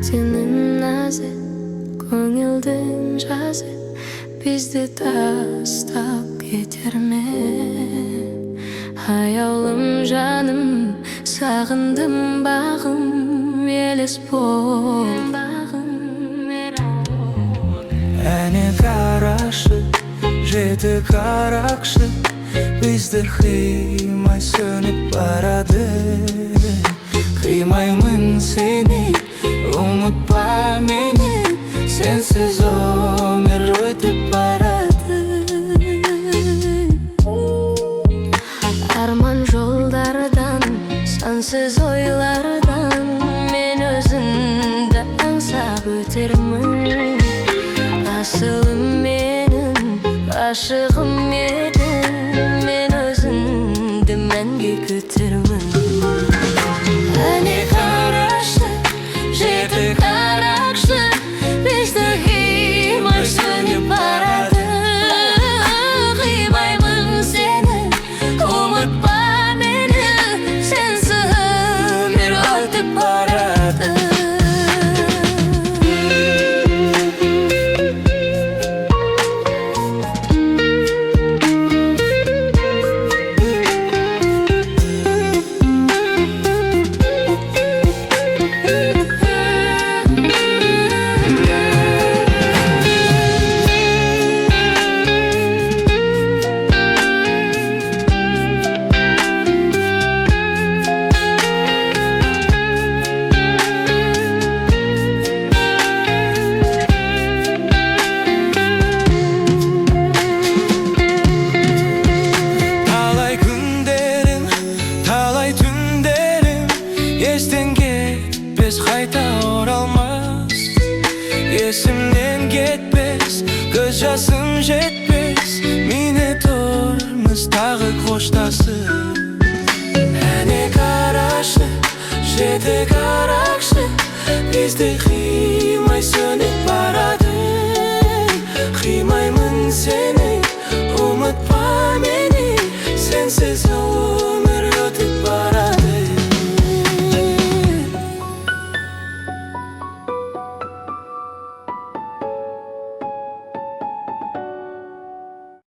Көктемнің назы, көңілдің жазы бізді тастап кетер ме? Аяулым жаным, сағындым бағым, елес бол. Әне қарашы, жеті қарақшы, бізді қимай сөніп барады. Қимаймын сені, ұмытпа мені, сенсіз өмір өтіп барады. Арман жолдардан, сансыз ойлардан мен өзіңді аңсап өтермін. Асылым менің, ғашығым едің, мен өзіңді мәңгі күтермін. Әне қарашы, жеті қарақшы, бізді қимай сөніп барады. Қимаймын сені, ұмытпа мені, сенсіз өмір өтіп барады. Естен кетпес, қайта оралмас. Есімнен кетпес, көз жасым жетпес. Мені тұрмыз тағы қоштасып. Әне қарашы, жеті қарақшы, бізді қимай сөніп барады. Қимаймын сені, ұмытпа мені, сенсіз